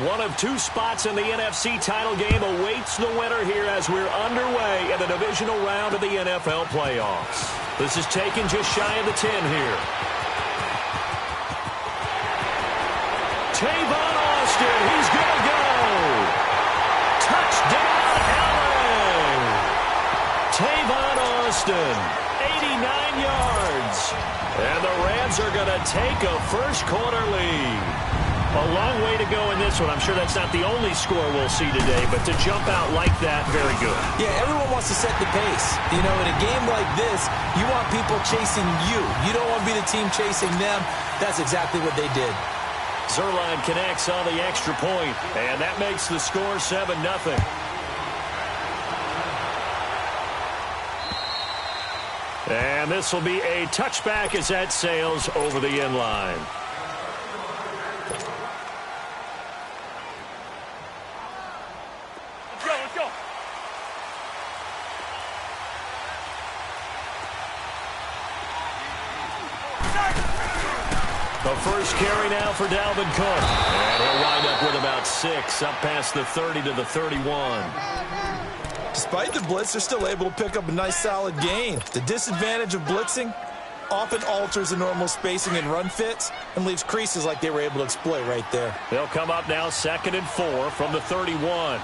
One of two spots in the NFC title game awaits the winner here as we're underway in the divisional round of the NFL playoffs. This is taken just shy of the 10 here. Tavon Austin, he's going to go. Touchdown, LA. Tavon Austin, 89 yards. And the Rams are going to take a first quarter lead. A long way to go in this one. I'm sure that's not the only score we'll see today, but to jump out like that, very good. Yeah, everyone wants to set the pace. You know, in a game like this, you want people chasing you. You don't want to be the team chasing them. That's exactly what they did. Zerline connects on the extra point, and that makes the score 7-0. And this will be a touchback as that sails over the end line. Let's go. The first carry now for Dalvin Cook. And he'll wind up with about 6, up past the 30 to the 31. Despite the blitz, they're still able to pick up a nice solid gain. The disadvantage of blitzing often alters the normal spacing and run fits and leaves creases like they were able to exploit right there. They'll come up now 2nd and 4 from the 31.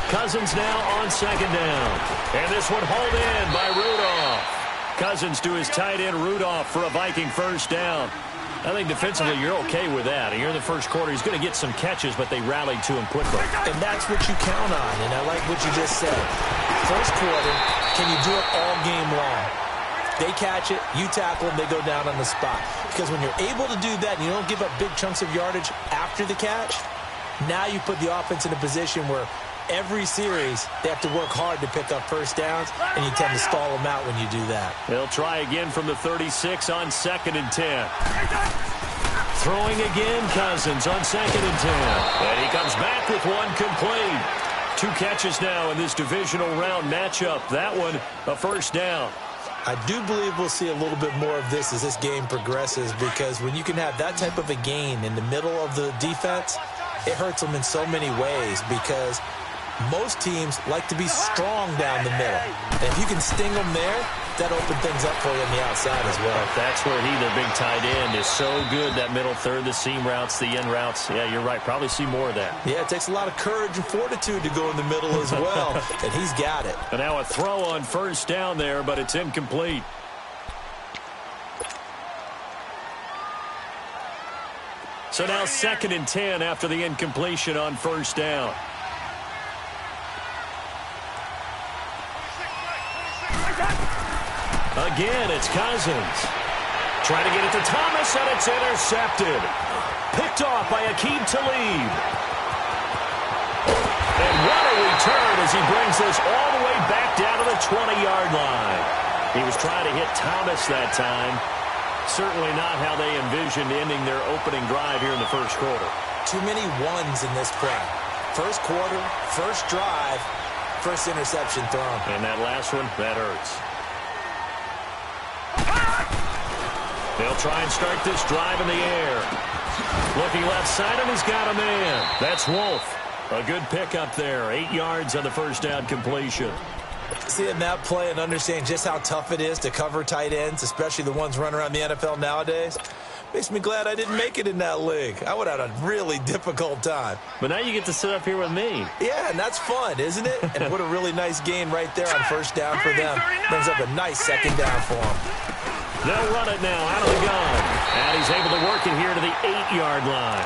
Cousins now on 2nd down. And this one hauled in by Rudolph. Cousins to his tight end Rudolph for a Viking first down. I think defensively you're okay with that. Here in the first quarter, he's going to get some catches, but they rallied to him quickly. And that's what you count on, and I like what you just said. First quarter, can you do it all game long? They catch it, you tackle them, they go down on the spot. Because when you're able to do that and you don't give up big chunks of yardage after the catch, now you put the offense in a position where every series they have to work hard to pick up first downs, and you tend to stall them out when you do that. They'll try again from the 36 on 2nd and 10. Throwing again, Cousins on 2nd and 10. And he comes back with one complete. 2 catches now in this divisional round matchup. That one, a first down. I do believe we'll see a little bit more of this as this game progresses, because when you can have that type of a gain in the middle of the defense, it hurts them in so many ways, because most teams like to be strong down the middle. And if you can sting them there, that opens things up for you on the outside as well. That's where he, the big tight end, is so good, that middle third, the seam routes, the end routes. Yeah, you're right. Probably see more of that. Yeah, it takes a lot of courage and fortitude to go in the middle as well, and he's got it. And now a throw on first down there, but it's incomplete. So now 2nd and 10 after the incompletion on first down. Again, it's Cousins. Trying to get it to Thomas, and it's intercepted. Picked off by Aqib Talib. And what a return as he brings this all the way back down to the 20-yard line. He was trying to hit Thomas that time. Certainly not how they envisioned ending their opening drive here in the first quarter. Too many ones in this play. First quarter, first drive, first interception thrown. And that last one, that hurts. They'll try and start this drive in the air. Looking left side, and he's got a man. That's Wolf. A good pickup there. 8 yards on the first down completion. Seeing that play and understanding just how tough it is to cover tight ends, especially the ones running around the NFL nowadays, makes me glad I didn't make it in that league. I would have had a really difficult time. But now you get to sit up here with me. Yeah, and that's fun, isn't it? And what a really nice gain right there on first down for them. Brings up a nice second down for them. They'll run it now out of the gun. And he's able to work it here to the 8-yard line.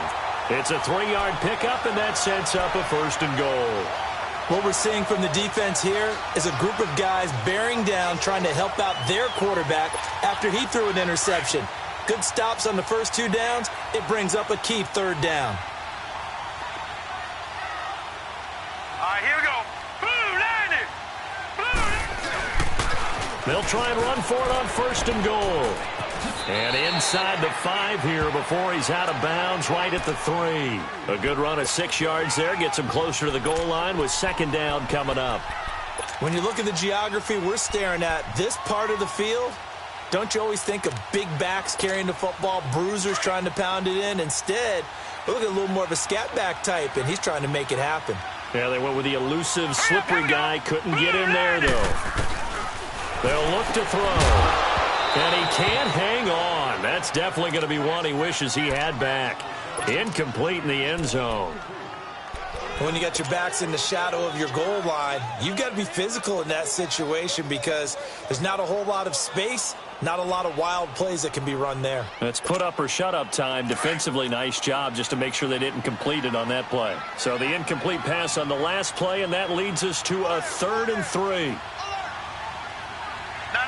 It's a 3-yard pickup, and that sets up a first and goal. What we're seeing from the defense here is a group of guys bearing down, trying to help out their quarterback after he threw an interception. Good stops on the first 2 downs. It brings up a key 3rd down. All right, here we go. Blue, landing. They'll try and run for it on first and goal. And inside the 5 here before he's out of bounds, right at the 3. A good run of 6 yards there. Gets him closer to the goal line with second down coming up. When you look at the geography we're staring at, this part of the field Don't you always think of big backs carrying the football, bruisers trying to pound it in? Instead, look at a little more of a scat back type, and he's trying to make it happen. Yeah, they went with the elusive, slippery guy. Couldn't get in there, though. They'll look to throw. And he can't hang on. That's definitely going to be one he wishes he had back. Incomplete in the end zone. When you got your backs in the shadow of your goal line, you've got to be physical in that situation because there's not a whole lot of space, not a lot of wild plays that can be run there. That's put up or shut up time. Defensively, nice job just to make sure they didn't complete it on that play. So the incomplete pass on the last play, and that leads us to a 3rd and 3. No.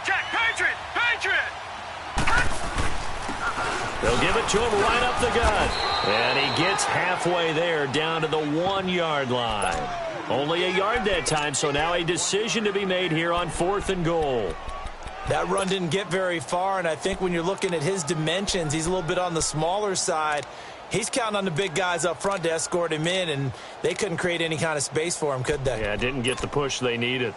Check. Patriot. They'll give it to him right up the gut. And he gets halfway there down to the 1-yard line. Only a yard that time, so now a decision to be made here on 4th and goal. That run didn't get very far, and I think when you're looking at his dimensions, he's a little bit on the smaller side. He's counting on the big guys up front to escort him in, and they couldn't create any kind of space for him, could they? Yeah, didn't get the push they needed.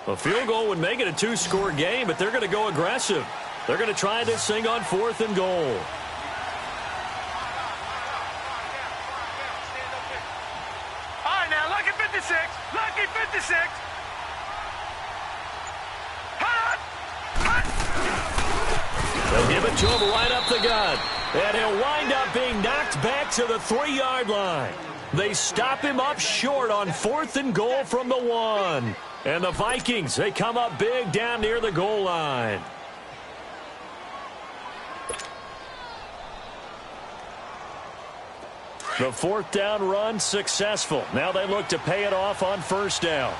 A field goal would make it a 2-score game, but they're going to go aggressive. They're going to try this thing on 4th and goal. All right, now, lucky 56. Lucky 56. They'll give it to him right up the gut. And he'll wind up being knocked back to the 3-yard line. They stop him up short on 4th and goal from the 1. And the Vikings, they come up big down near the goal line. The 4th down run successful. Now they look to pay it off on 1st down.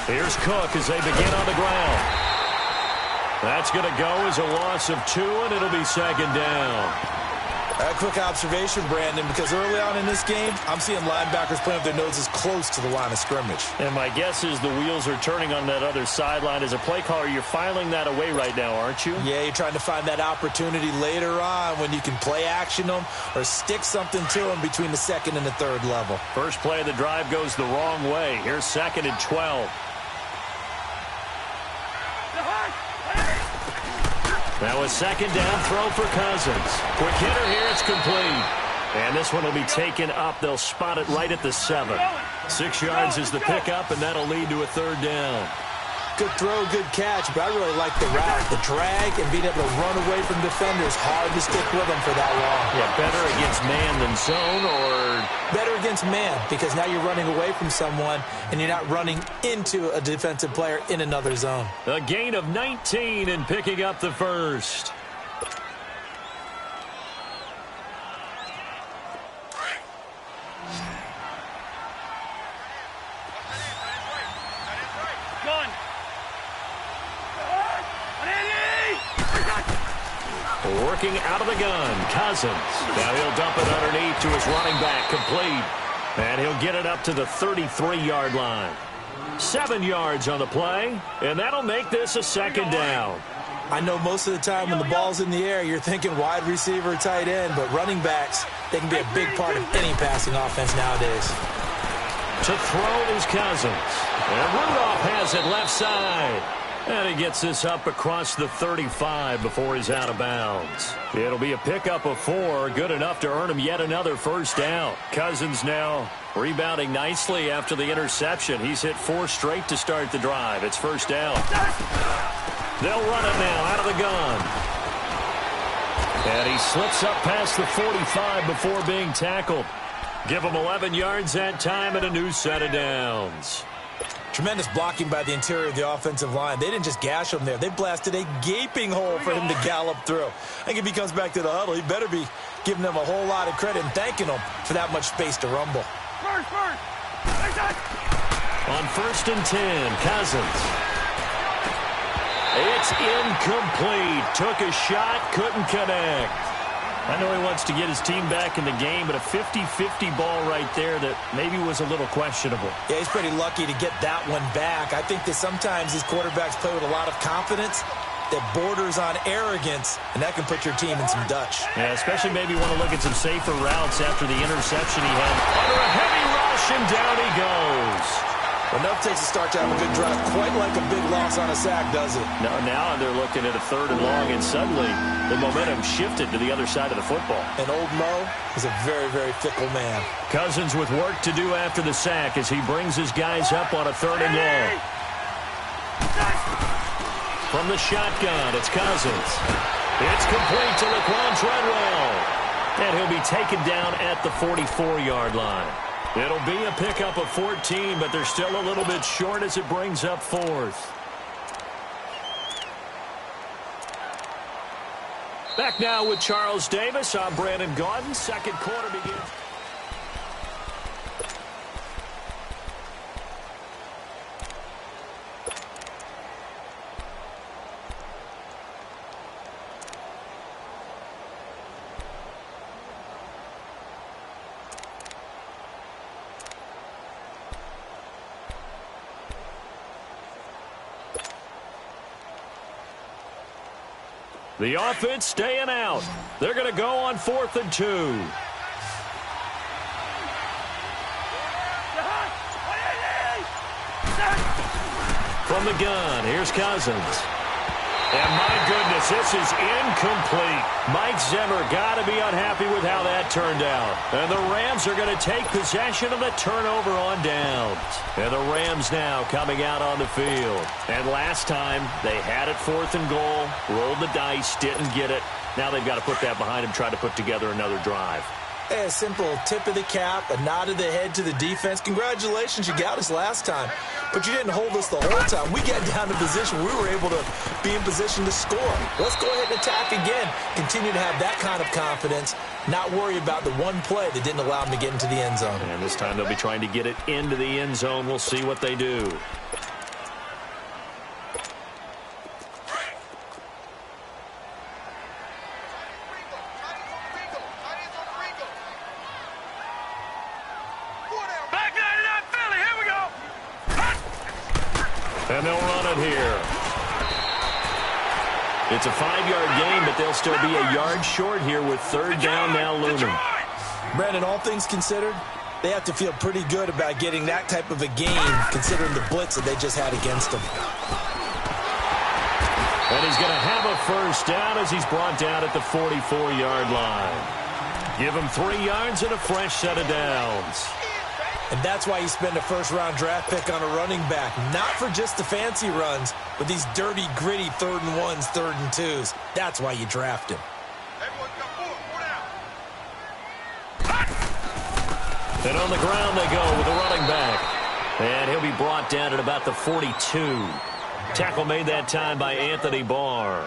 Here's Cook as they begin on the ground. That's going to go as a loss of 2, and it'll be 2nd down. A quick observation, Brandon, because early on in this game, I'm seeing linebackers playing with their noses close to the line of scrimmage. And my guess is the wheels are turning on that other sideline. As a play caller, you're filing that away right now, aren't you? Yeah, you're trying to find that opportunity later on when you can play action them or stick something to them between the 2nd and the 3rd level. First play of the drive goes the wrong way. Here's 2nd and 12. Now a 2nd down throw for Cousins. Quick hitter here, it's complete. And this one will be taken up. They'll spot it right at the 7. 6 yards is the pickup, and that'll lead to a 3rd down. Good throw, good catch, but I really like the route, the drag, and being able to run away from defenders. Hard to stick with them for that long. Yeah, better against man than zone, or better against man, because now you're running away from someone, and you're not running into a defensive player in another zone. a gain of 19 and picking up the 1st. Working out of the gun, Cousins. Now he'll dump it underneath to his running back, complete. And he'll get it up to the 33-yard line. 7 yards on the play, and that'll make this a 2nd down. I know most of the time when the ball's in the air, you're thinking wide receiver, tight end, but running backs, they can be a big part of any passing offense nowadays. To throw is Cousins. And Rudolph has it left side. And he gets this up across the 35 before he's out of bounds. It'll be a pickup of 4, good enough to earn him yet another 1st down. Cousins now rebounding nicely after the interception. He's hit 4 straight to start the drive. It's 1st down. They'll run it now out of the gun. And he slips up past the 45 before being tackled. Give him 11 yards that time and a new set of downs. Tremendous blocking by the interior of the offensive line. They didn't just gash him there. They blasted a gaping hole for him to gallop through. I think if he comes back to the huddle, he better be giving them a whole lot of credit and thanking them for that much space to rumble. On 1st and 10, Cousins. It's incomplete. Took a shot, couldn't connect. I know he wants to get his team back in the game, but a 50-50 ball right there that maybe was a little questionable. Yeah, he's pretty lucky to get that one back. I think that sometimes these quarterbacks play with a lot of confidence. that borders on arrogance, and that can put your team in some Dutch. Yeah, especially maybe want to look at some safer routes after the interception he had. Under a heavy rush, and down he goes. Enough takes to start to have a good drive. Quite like a big loss on a sack, does it? No, now they're looking at a 3rd and long, and suddenly the momentum shifted to the other side of the football. And old Mo is a very, very fickle man. Cousins with work to do after the sack as he brings his guys up on a 3rd and long. From the shotgun, it's Cousins. It's complete to Laquan Treadwell. And he'll be taken down at the 44-yard line. It'll be a pickup of 14, but they're still a little bit short as it brings up 4th. Back now with Charles Davis. I'm Brandon Gaudin. 2nd quarter begins. The offense staying out. They're going to go on 4th and 2. From the gun, here's Cousins. And my goodness, this is incomplete. Mike Zimmer got to be unhappy with how that turned out. And the Rams are going to take possession of the turnover on downs. And the Rams now coming out on the field. And last time, they had it 4th and goal, rolled the dice, didn't get it. Now they've got to put that behind them, try to put together another drive. A simple tip of the cap, a nod of the head to the defense. Congratulations, you got us last time. But you didn't hold us the whole time. We got down to position. We were able to be in position to score. Let's go ahead and attack again. Continue to have that kind of confidence. Not worry about the one play that didn't allow them to get into the end zone. And this time they'll be trying to get it into the end zone. We'll see what they do. And they'll run it here. It's a 5-yard gain, but they'll still be a yard short here with 3rd down now looming. Brandon, all things considered, they have to feel pretty good about getting that type of a gain, considering the blitz that they just had against them. And he's going to have a 1st down as he's brought down at the 44-yard line. Give him 3 yards and a fresh set of downs. And that's why you spend a 1st-round draft pick on a running back. Not for just the fancy runs, but these dirty, gritty 3rd and 1s, 3rd and 2s. That's why you draft him. And on the ground they go with the running back. And he'll be brought down at about the 42. Tackle made that time by Anthony Barr.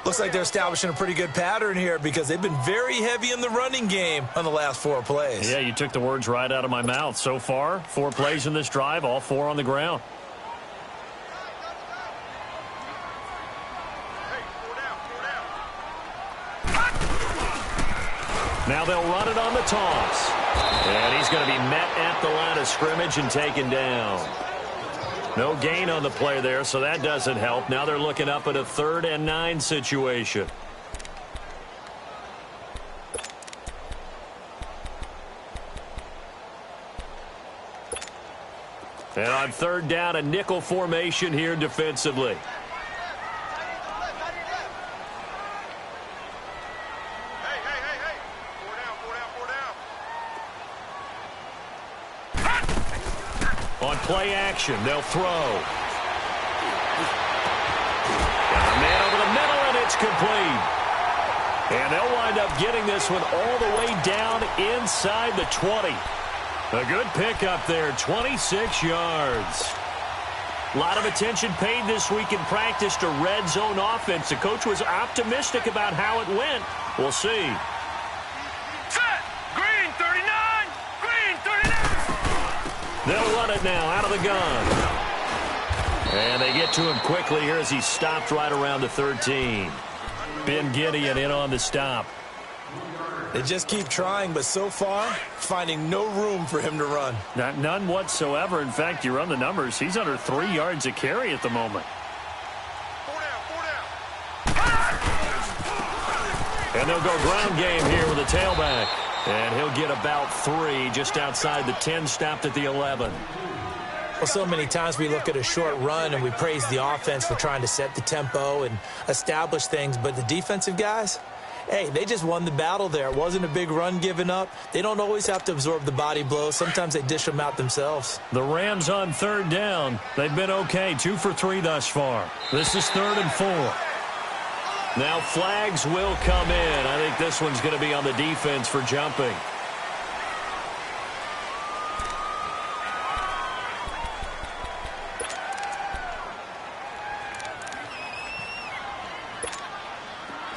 Looks like they're establishing a pretty good pattern here because they've been very heavy in the running game on the last 4 plays. Yeah, you took the words right out of my mouth. So far, 4 plays in this drive, all 4 on the ground. Now they'll run it on the toss. And he's going to be met at the line of scrimmage and taken down. No gain on the play there, so that doesn't help. Now they're looking up at a 3rd and 9 situation. And on 3rd down, a nickel formation here defensively. On play action, they'll throw. Got a man over the middle, and it's complete. And they'll wind up getting this one all the way down inside the 20. A good pickup there, 26 yards. A lot of attention paid this week in practice to red zone offense. The coach was optimistic about how it went. We'll see. Set! Green 39! Green 39! They'll run it now out of the gun. And they get to him quickly here as he stopped right around the 13. Ben Gideon in on the stop. They just keep trying, but so far, finding no room for him to run. None whatsoever. In fact, you run the numbers. He's under 3 yards a carry at the moment. 4 down, 4 down. And they'll go ground game here with a tailback. And he'll get about 3 just outside the 10, stopped at the 11. Well, so many times we look at a short run and we praise the offense for trying to set the tempo and establish things. But the defensive guys, hey, they just won the battle there. It wasn't a big run given up. They don't always have to absorb the body blows. Sometimes they dish them out themselves. The Rams on 3rd down. They've been okay, 2 for 3 thus far. This is 3rd and 4. Now flags will come in. I think this one's going to be on the defense for jumping.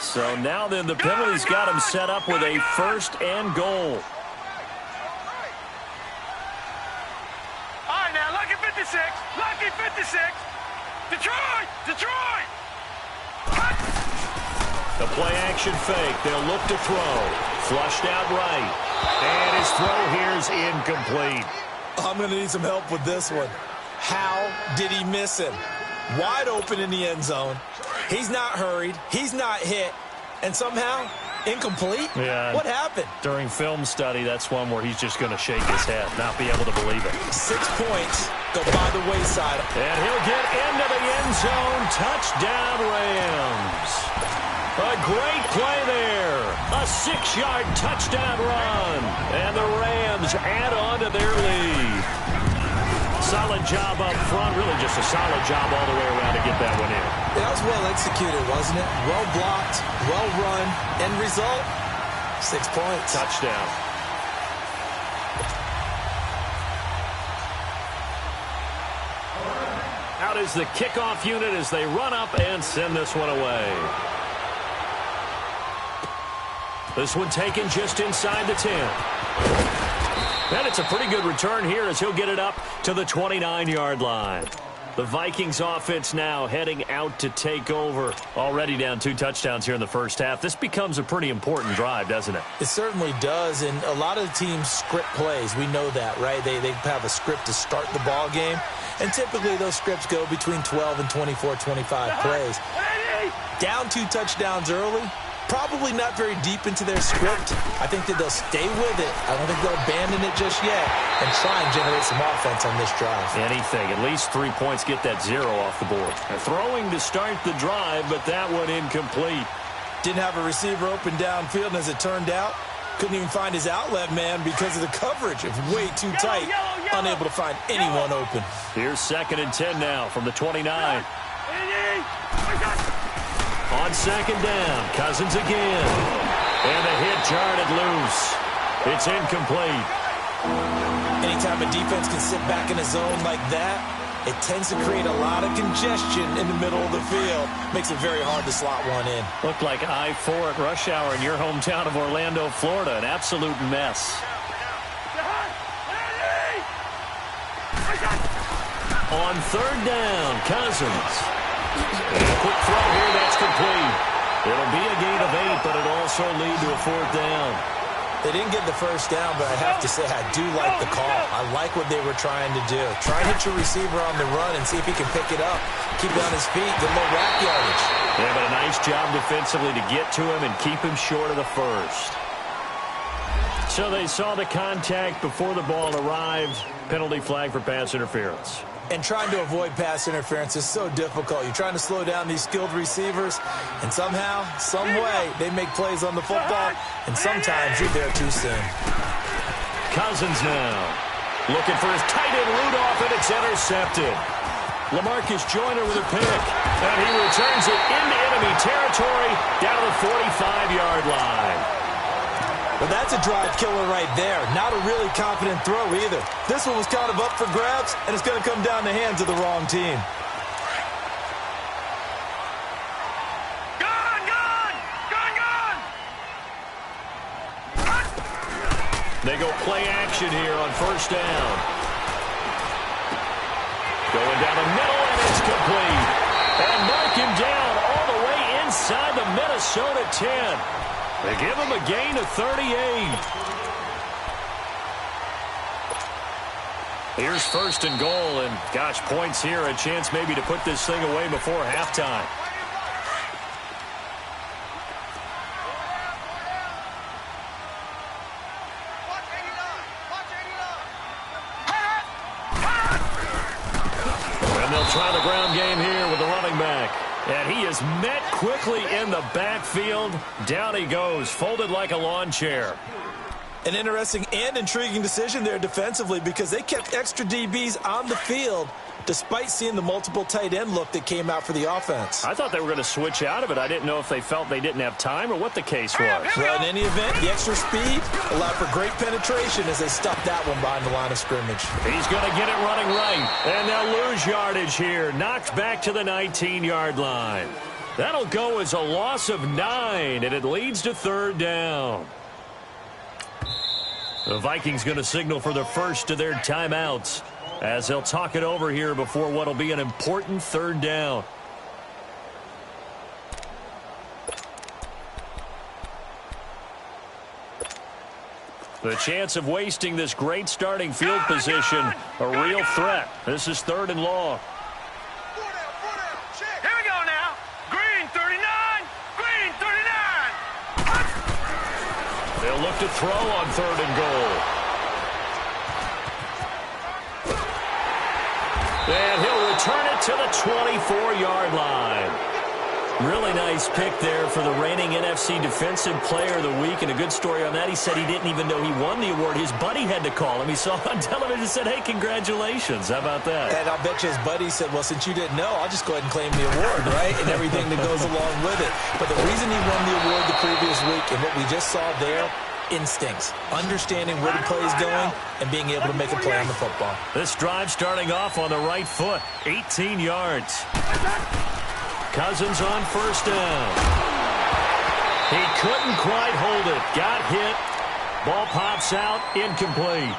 So now then the penalty's got him set up with a 1st and goal. All right, now, lucky 56. Lucky 56. Detroit! Detroit! The play-action fake. They'll look to throw. Flushed out right. And his throw here's incomplete. I'm going to need some help with this one. How did he miss him? Wide open in the end zone. He's not hurried. He's not hit. And somehow, incomplete? Yeah. What happened? During film study, that's one where he's just going to shake his head, not be able to believe it. 6 points go by the wayside. And he'll get into the end zone. Touchdown, Rams. A great play there. A 6-yard touchdown run. And the Rams add on to their lead. Solid job up front. Really just a solid job all the way around to get that one in. That was well executed, wasn't it? Well blocked, well run. End result, 6 points. Touchdown. Out is the kickoff unit as they run up and send this one away. This one taken just inside the 10. And it's a pretty good return here as he'll get it up to the 29-yard line. The Vikings offense now heading out to take over. Already down 2 touchdowns here in the first half. This becomes a pretty important drive, doesn't it? It certainly does, and a lot of the teams script plays. We know that, right? They have a script to start the ball game, and typically those scripts go between 12 and 24, 25 plays. Down 2 touchdowns early, probably not very deep into their script. I think that they'll stay with it. I don't think they'll abandon it just yet and try and generate some offense on this drive. Anything. At least 3 points get that 0 off the board. Throwing to start the drive, but that one incomplete. Didn't have a receiver open downfield, and as it turned out, couldn't even find his outlet man because of the coverage. It's way too tight. Unable to find anyone open. Here's 2nd and 10 now from the 29. On 2nd down, Cousins again. And the hit jarred it loose. It's incomplete. Anytime a defense can sit back in a zone like that, it tends to create a lot of congestion in the middle of the field. Makes it very hard to slot one in. Looked like I-4 at rush hour in your hometown of Orlando, Florida. An absolute mess. On 3rd down, Cousins. And a quick throw here, that's complete. It'll be a gain of 8, but it'll also lead to a 4th down. They didn't get the first down, but I have to say I do like the call. I like what they were trying to do. Try and hit your receiver on the run and see if he can pick it up. Keep it on his feet, get a little rack yardage. Yeah, but a nice job defensively to get to him and keep him short of the first. So they saw the contact before the ball arrived. Penalty flag for pass interference. And trying to avoid pass interference is so difficult. You're trying to slow down these skilled receivers, and somehow, some way, they make plays on the football, and sometimes you're there too soon. Cousins now looking for his tight end Rudolph, and it's intercepted. LaMarcus Joyner with a pick, and he returns it into enemy territory down to the 45-yard line. Well, that's a drive killer right there. Not a really confident throw either. This one was kind of up for grabs, and it's going to come down the hands of the wrong team. They go play action here on 1st down. Going down the middle, and it's complete. And mark him down all the way inside the Minnesota 10. They give him a gain of 38. Here's 1st and goal, and gosh, points here, a chance maybe to put this thing away before halftime. try the ground game here with the running back. And he is met quickly in the backfield. Down he goes, folded like a lawn chair. An interesting and intriguing decision there defensively because they kept extra DBs on the field despite seeing the multiple tight end look that came out for the offense. I thought they were going to switch out of it. I didn't know if they felt they didn't have time or what the case was. Well, in any event, the extra speed allowed for great penetration as they stuffed that one behind the line of scrimmage. He's going to get it running right. And they'll lose yardage here. Knocked back to the 19-yard line. That'll go as a loss of 9, and it leads to 3rd down. The Vikings going to signal for the first of their timeouts as they'll talk it over here before what will be an important 3rd down. The chance of wasting this great starting field position, a real threat. This is 3rd and long. Here we go now. Green 39. Green 39. They'll look to throw on 3rd and goal. And he'll return it to the 24-yard line. Really nice pick there for the reigning NFC Defensive Player of the Week. And a good story on that. He said he didn't even know he won the award. His buddy had to call him. He saw it on television and said, hey, congratulations. How about that? And I'll bet you his buddy said, well, since you didn't know, I'll just go ahead and claim the award, right? And everything that goes along with it. But the reason he won the award the previous week and what we just saw there, instincts, understanding where the play is going, and being able to make a play on the football. This drive starting off on the right foot, 18 yards. Cousins on 1st down. He couldn't quite hold it. Got hit. Ball pops out, incomplete.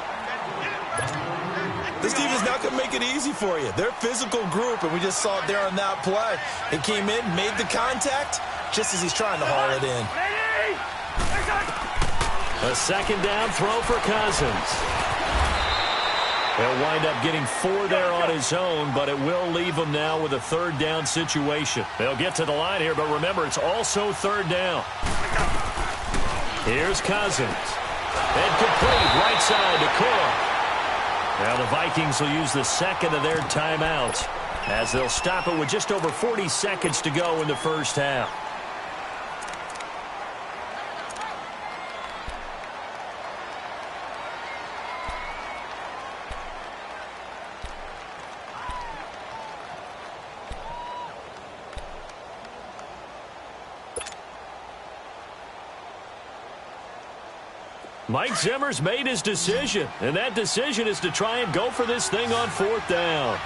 This team is not going to make it easy for you. They're a physical group, and we just saw it there on that play. He came in, made the contact, just as he's trying to haul it in. A 2nd down throw for Cousins. He'll wind up getting 4 there on his own, but it will leave him now with a 3rd down situation. They'll get to the line here, but remember, it's also 3rd down. Here's Cousins. And complete, right side to Cook. Now the Vikings will use the 2nd of their timeouts as they'll stop it with just over 40 seconds to go in the 1st half. Mike Zimmer's made his decision, and that decision is to try and go for this thing on 4th down.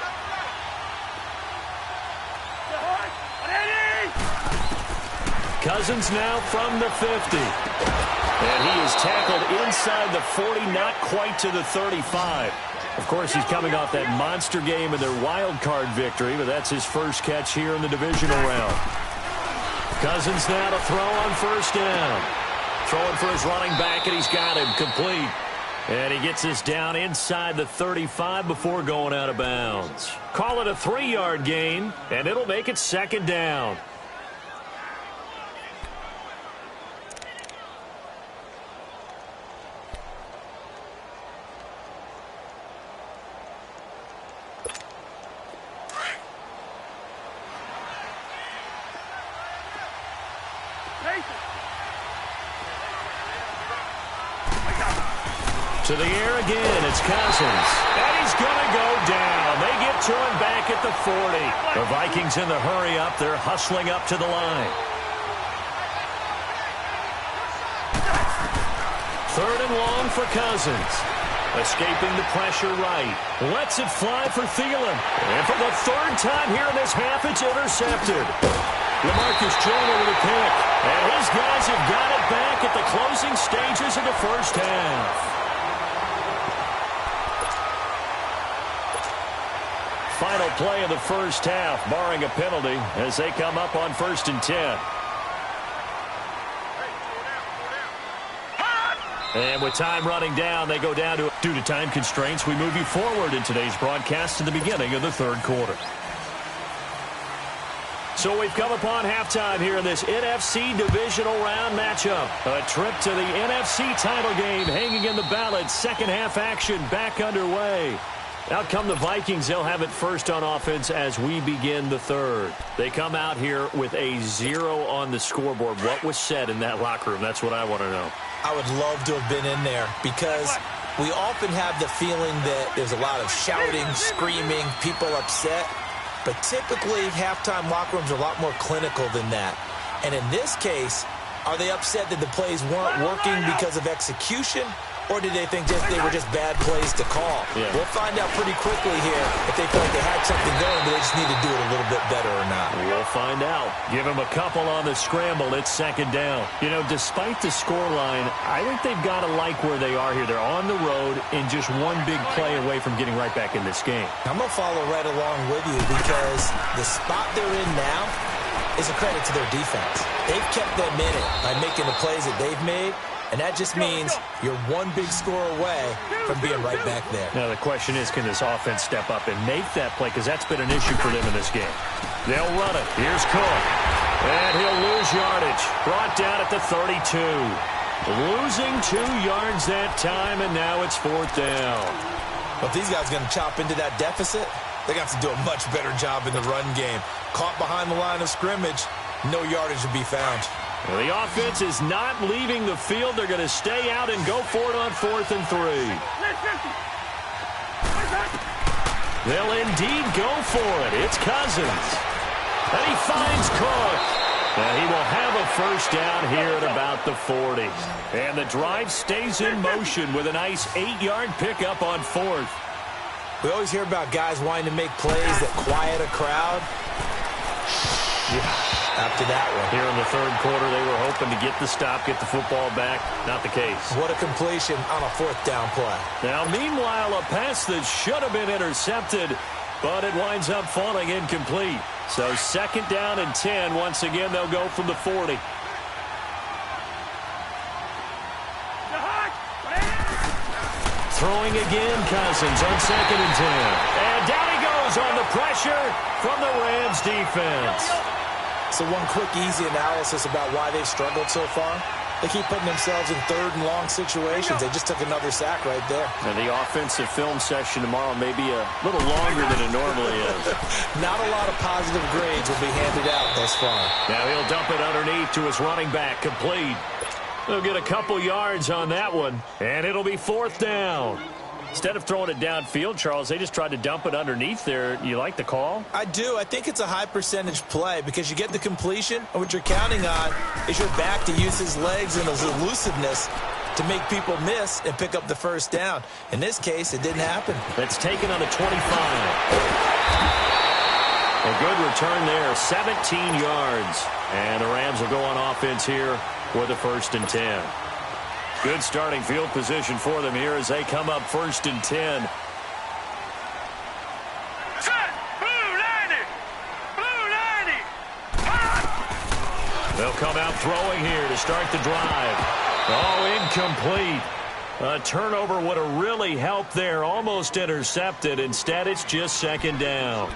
Cousins now from the 50. And he is tackled inside the 40, not quite to the 35. Of course, he's coming off that monster game in their wild card victory, but that's his first catch here in the divisional round. Cousins now to throw on 1st down. Throwing for his running back, and he's got him complete. And he gets this down inside the 35 before going out of bounds. Call it a 3-yard gain, and it'll make it 2nd down. To the air again, it's Cousins. And he's going to go down. They get to him back at the 40. The Vikings in the hurry-up. They're hustling up to the line. 3rd and long for Cousins. Escaping the pressure right. Lets it fly for Thielen. And for the 3rd time here in this half, it's intercepted. LaMarcus Joyner with a pick. And his guys have got it back at the closing stages of the 1st half. Final play of the 1st half, barring a penalty, as they come up on 1st and 10. And with time running down, they go down to, due to time constraints, we move you forward in today's broadcast to the beginning of the 3rd quarter. So we've come upon halftime here in this NFC divisional round matchup. A trip to the NFC title game hanging in the balance. 2nd half action back underway. Out come the Vikings. They'll have it first on offense as we begin the third. They come out here with a 0 on the scoreboard. What was said in that locker room? That's what I want to know. I would love to have been in there because we often have the feeling that there's a lot of shouting, screaming, people upset. But typically, halftime locker rooms are a lot more clinical than that. And in this case, are they upset that the plays weren't working because of execution? Or did they think they were just bad plays to call? Yeah. We'll find out pretty quickly here if they feel like they had something going, but they just need to do it a little bit better or not. We'll find out. Give them a couple on the scramble. It's second down. You know, despite the scoreline, I think they've got to like where they are here. They're on the road and just one big play away from getting right back in this game. I'm going to follow right along with you because the spot they're in now is a credit to their defense. They've kept them in it by making the plays that they've made. And that just means you're one big score away from being right back there. Now, the question is, can this offense step up and make that play? Because that's been an issue for them in this game. They'll run it. Here's Cook. And he'll lose yardage. Brought down at the 32. Losing 2 yards that time, and now it's fourth down. But if these guys are going to chop into that deficit, they're going to have to do a much better job in the run game. Caught behind the line of scrimmage, no yardage to be found. Well, the offense is not leaving the field. They're going to stay out and go for it on 4th and 3. They'll indeed go for it. It's Cousins. And he finds Cook. And he will have a first down here at about the 40. And the drive stays in motion with a nice 8-yard pickup on 4th. We always hear about guys wanting to make plays that quiet a crowd. Yeah. After that one. Here in the third quarter, they were hoping to get the stop, get the football back. Not the case. What a completion on a 4th down play. Now, meanwhile, a pass that should have been intercepted, but it winds up falling incomplete. So second down and 10. Once again, they'll go from the 40. Throwing again, Cousins on second and 10. And down he goes on the pressure from the Rams defense. So one quick, easy analysis about why they've struggled so far. They keep putting themselves in 3rd and long situations. They just took another sack right there. And the offensive film session tomorrow may be a little longer than it normally is. Not a lot of positive grades will be handed out thus far. Now he'll dump it underneath to his running back, complete. They'll get a couple yards on that one, and it'll be 4th down. Instead of throwing it downfield, Charles, they just tried to dump it underneath there. You like the call? I do. I think it's a high percentage play because you get the completion, and what you're counting on is your back to use his legs and his elusiveness to make people miss and pick up the first down. In this case, it didn't happen. It's taken on the 25. A good return there, 17 yards. And the Rams will go on offense here with a 1st and 10. Good starting field position for them here as they come up 1st and 10. Set! Blue 90! Blue 90! They'll come out throwing here to start the drive. Oh, incomplete. A turnover would have really helped there. Almost intercepted. Instead, it's just second down.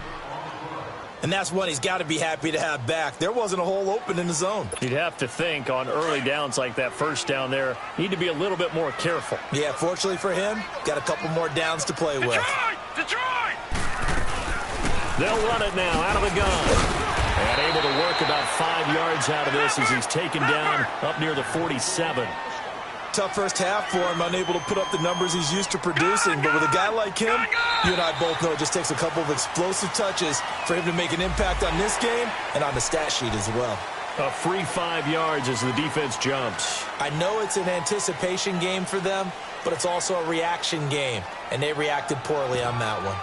And that's one he's got to be happy to have back. There wasn't a hole open in the zone. You'd have to think on early downs like that, first down there, need to be a little bit more careful. Yeah, fortunately for him, got a couple more downs to play with. Detroit! They'll run it now out of the gun. And able to work about 5 yards out of this as he's taken down up near the 47. Tough first half for him, unable to put up the numbers he's used to producing. But with a guy like him, you and I both know it just takes a couple of explosive touches for him to make an impact on this game and on the stat sheet as well. A free 5 yards as the defense jumps. I know it's an anticipation game for them, but it's also a reaction game, and they reacted poorly on that one.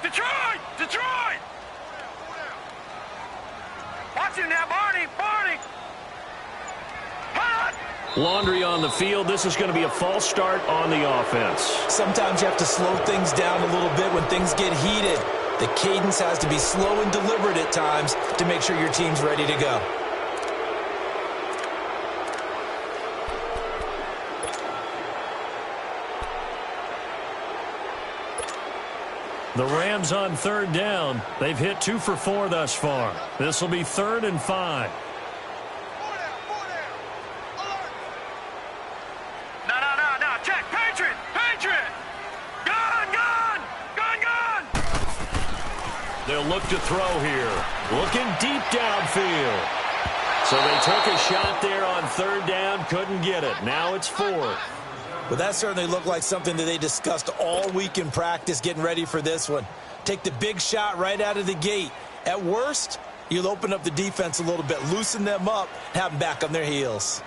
Detroit! Detroit! Watch him now, Barney! Barney! Hot! Laundry on the field. This is going to be a false start on the offense. Sometimes you have to slow things down a little bit when things get heated. The cadence has to be slow and deliberate at times to make sure your team's ready to go. The Rams on third down. They've hit 2 for 4 thus far. This will be 3rd and 5. No. Check. Patriot. Gone. They'll look to throw here. Looking deep downfield. So they took a shot there on 3rd down. Couldn't get it. Now it's 4th. Well, that certainly looked like something that they discussed all week in practice getting ready for this one. Take the big shot right out of the gate. At worst, you'll open up the defense a little bit, loosen them up, have them back on their heels.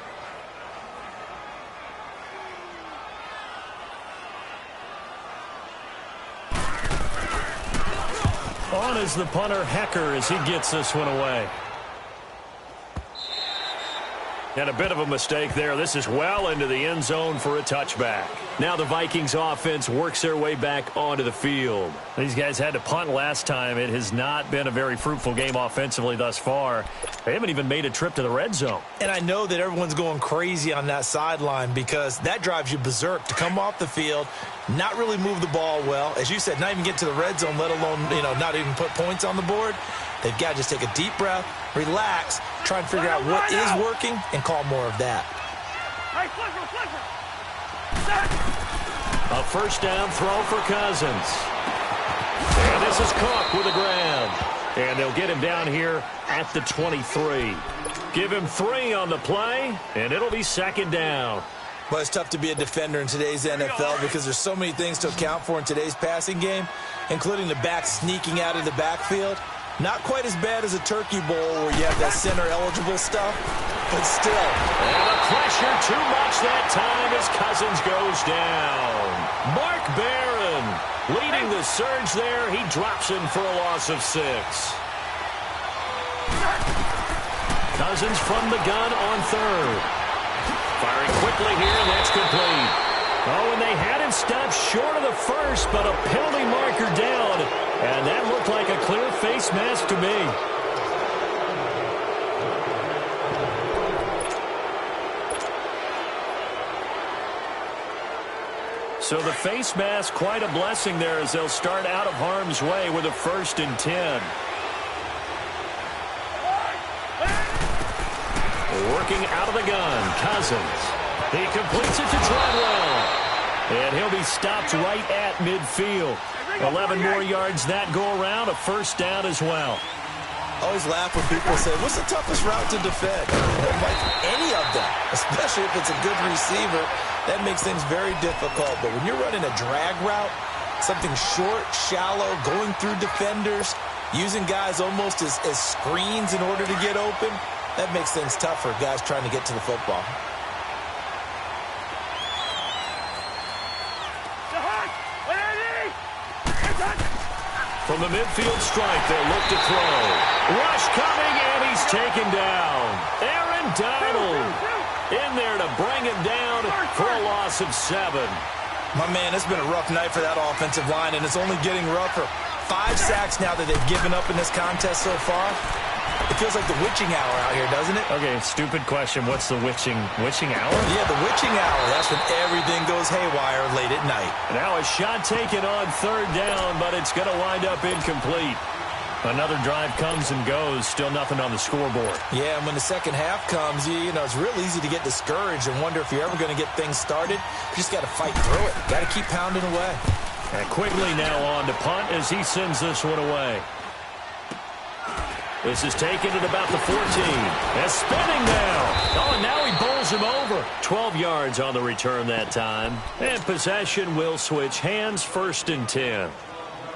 On is the punter, Hecker, as he gets this one away. And a bit of a mistake there. This is well into the end zone for a touchback. Now the Vikings offense works their way back onto the field. These guys had to punt last time. It has not been a very fruitful game offensively thus far. They haven't even made a trip to the red zone. And I know that everyone's going crazy on that sideline because that drives you berserk to come off the field, not really move the ball well. As you said, not even get to the red zone, let alone, not even put points on the board. They've got to just take a deep breath, relax, try and figure out what is working, and call more of that. A first down throw for Cousins. And this is Cook with a grab. And they'll get him down here at the 23. Give him 3 on the play, and it'll be 2nd down. Well, it's tough to be a defender in today's NFL because there's so many things to account for in today's passing game, including the back sneaking out of the backfield. Not quite as bad as a turkey bowl where you have that center-eligible stuff, but still. And the pressure too much that time as Cousins goes down. Mark Barron leading the surge there. He drops him for a loss of 6. Cousins from the gun on 3rd. Firing quickly here, and that's complete. Oh, and they had him stopped short of the first, but a penalty marker down. And that looked like a clear face mask to me. So the face mask, quite a blessing there as they'll start out of harm's way with a 1st and 10. Working out of the gun, Cousins. He completes it to Treadwell. And he'll be stopped right at midfield. 11 more yards that go around, a 1st down as well. Always laugh when people say, what's the toughest route to defend? Like any of them, especially if it's a good receiver, that makes things very difficult. But when you're running a drag route, something short, shallow, going through defenders, using guys almost as screens in order to get open, that makes things tough for guys trying to get to the football. From the midfield strike, they'll look to throw. Rush coming, and he's taken down. Aaron Donald in there to bring him down for a loss of 7. My man, it's been a rough night for that offensive line, and it's only getting rougher. 5 sacks now that they've given up in this contest so far. It feels like the witching hour out here, doesn't it? Okay, stupid question. What's the witching hour? Yeah, the witching hour. That's when everything goes haywire late at night. Now a shot taken on 3rd down, but it's going to wind up incomplete. Another drive comes and goes. Still nothing on the scoreboard. Yeah, and when the second half comes, it's real easy to get discouraged and wonder if you're ever going to get things started. You just got to fight through it. Got to keep pounding away. And Quigley now on to punt as he sends this one away. This is taken at about the 14. And spinning now. Oh, and now he bowls him over. 12 yards on the return that time. And possession will switch hands, 1st and 10.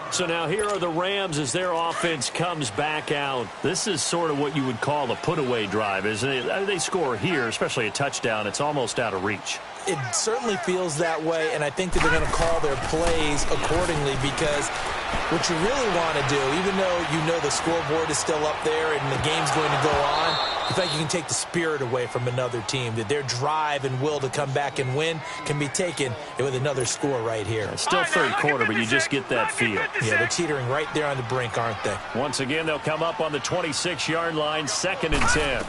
So now here are the Rams as their offense comes back out. This is sort of what you would call a put-away drive, isn't it? They score here, especially a touchdown. It's almost out of reach. It certainly feels that way, and I think that they're going to call their plays accordingly because what you really want to do, even though you know the scoreboard is still up there and the game's going to go on, I think you can take the spirit away from another team, that their drive and will to come back and win can be taken with another score right here. It's still 3rd quarter, but you just get that feel. Yeah, they're teetering right there on the brink, aren't they? Once again, they'll come up on the 26-yard line, 2nd and 10.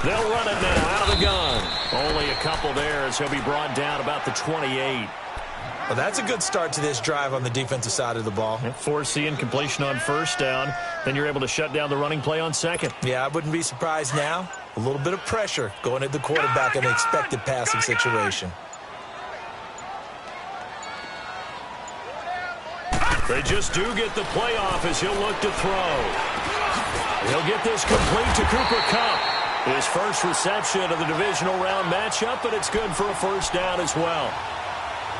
They'll run it now out of the gun. Only a couple there as he'll be brought down about the 28. Well, that's a good start to this drive on the defensive side of the ball. Foreseeing completion on first down. Then you're able to shut down the running play on second. Yeah, I wouldn't be surprised now. A little bit of pressure going at the quarterback in an expected passing situation. They just do get the play off as he'll look to throw. He'll get this complete to Cooper Kupp. His first reception of the divisional round matchup, but it's good for a first down as well.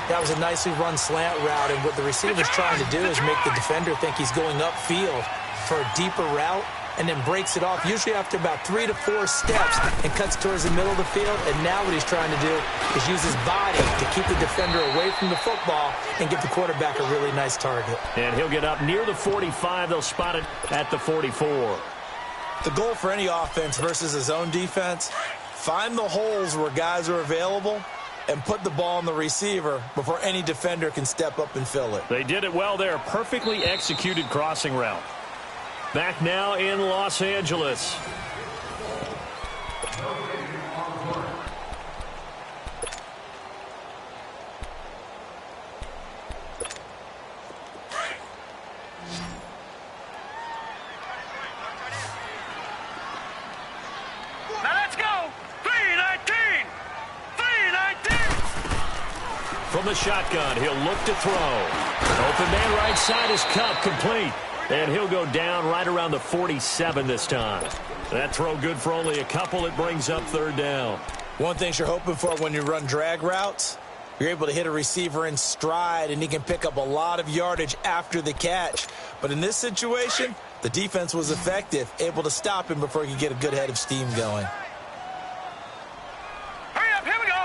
That was a nicely run slant route, and what the receiver's trying to do is make the defender think he's going upfield for a deeper route, and then breaks it off, usually after about 3 to 4 steps, and cuts towards the middle of the field. And now what he's trying to do is use his body to keep the defender away from the football and give the quarterback a really nice target. And he'll get up near the 45. They'll spot it at the 44. The goal for any offense versus a zone defense, find the holes where guys are available and put the ball on the receiver before any defender can step up and fill it. They did it well there. Perfectly executed crossing route. Back now in Los Angeles. Now let's go. 3-19. 3-19. From the shotgun, he'll look to throw. Open man right side is Kupp, complete. And he'll go down right around the 47 this time. That throw good for only a couple. It brings up third down. One thing you're hoping for when you run drag routes, you're able to hit a receiver in stride, and he can pick up a lot of yardage after the catch. But in this situation, the defense was effective, able to stop him before he could get a good head of steam going. Hurry up, here we go.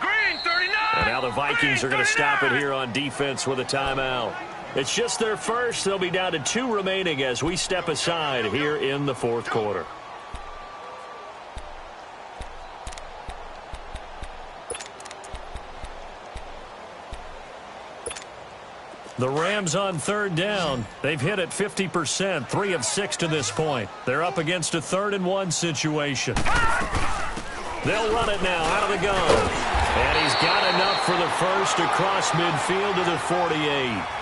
Green, 39. And now the Vikings are going to stop it here on defense with a timeout. It's just their first. They'll be down to 2 remaining as we step aside here in the fourth quarter. The Rams on third down. They've hit it 50%, 3 of 6 to this point. They're up against a 3rd and 1 situation. They'll run it now out of the gun. And he's got enough for the first across midfield to the 48.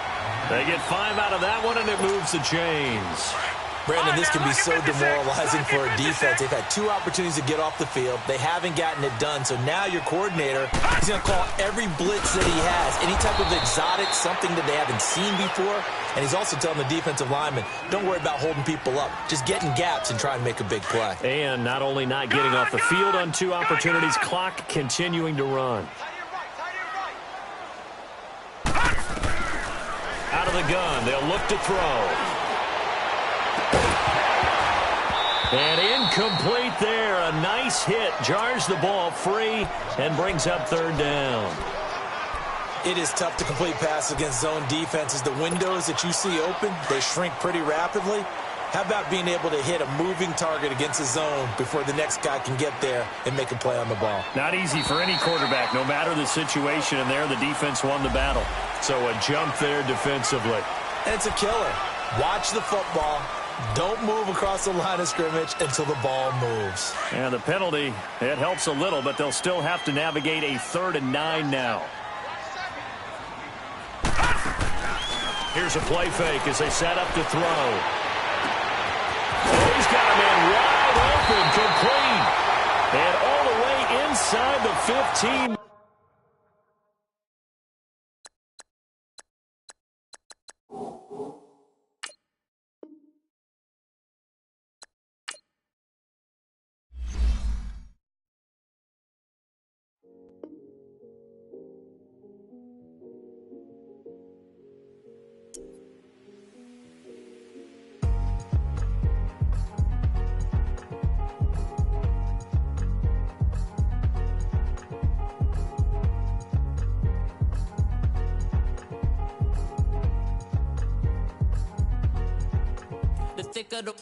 They get 5 out of that one, and it moves the chains. Brandon, this can be so demoralizing for a defense. They've had 2 opportunities to get off the field. They haven't gotten it done. So now your coordinator is going to call every blitz that he has, any type of exotic, something that they haven't seen before. And he's also telling the defensive lineman, don't worry about holding people up. Just get in gaps and try and make a big play. And not only not getting off the field on 2 opportunities, clock continuing to run. Out of the gun, they'll look to throw. And incomplete there. A nice hit. Jars the ball free and brings up third down. It is tough to complete passes against zone defenses. The windows that you see open, they shrink pretty rapidly. How about being able to hit a moving target against a zone before the next guy can get there and make a play on the ball? Not easy for any quarterback, no matter the situation. And there, the defense won the battle. So a jump there defensively. And it's a killer. Watch the football. Don't move across the line of scrimmage until the ball moves. And the penalty, it helps a little, but they'll still have to navigate a 3rd and 9 now. Here's a play fake as they set up to throw. Oh, he's got a man wide open, complete. And all the way inside the 15. Thicker the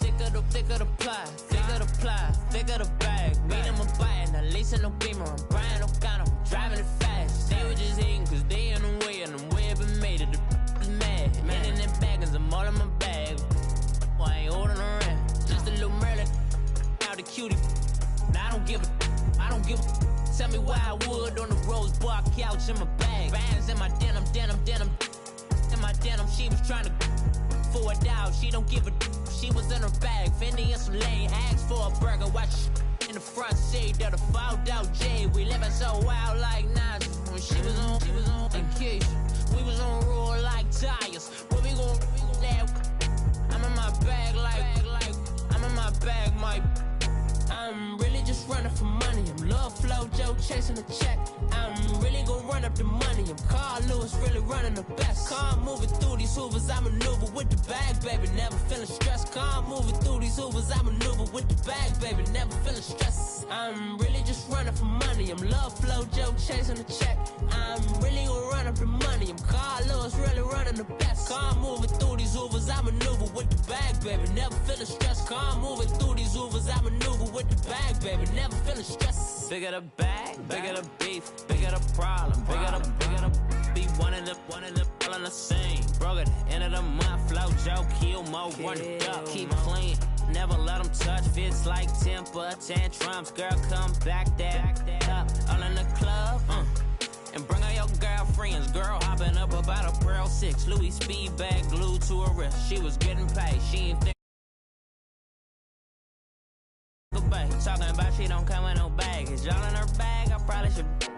ply, thicker the ply, thicker the bag. Meet him a bite, now lacing no beamer, I'm Brian O'Connor, driving it fast. They were just hating cause they in the way, and the way I've been made it, the is mad. Man in that bag, cause I'm all in my bag. Why I ain't holding around, just a little Merlin, out the cutie. Now I don't give a, Tell me why I would on the rose bar couch in my bag. Bands in my denim. In my denim, she was trying to for a doubt. She don't give a. She was in her bag. Fendi and some lane. Asked for a burger. Watch in the front seat of the fouled out J. We living so wild like Nas. When she was on in case. We was on roll like tires. Where we gon' that? I'm in my bag like I'm in my bag, Mike. I'm really just running for money. I'm Love Flow Joe chasing a check. I'm really gon' run up the money. I'm Carl Lewis, really running the best. Car moving through these Hoovers, I maneuver with the bag, baby. Never feeling stressed. Car moving through these Hoovers, I maneuver with the bag, baby. Never feeling stressed. I'm really just running for money. I'm Love Flow Joe chasing a check. I'm really gon' run up the money. I'm Carl Lewis, really running the best. Car moving through these Hoovers, I maneuver with the bag, baby. Never feeling stressed. Car moving through these Hoovers, I maneuver with the bag, baby. Never feeling stressed. Bigger the bag, bigger the beef, bigger the problem, bigger the be one of the all in the same. Broke at the end of the month, Flow Joe, kill more, run it up, keep clean. Never let them touch, fits like temper tantrums. Girl, come back that up, all in the club, and bring all your girlfriends. Girl hopping up about a Pearl 6, Louis speed bag glued to her wrist. She was getting paid, she ain't think. Talking about she don't come with no baggage. All in her bag, I probably should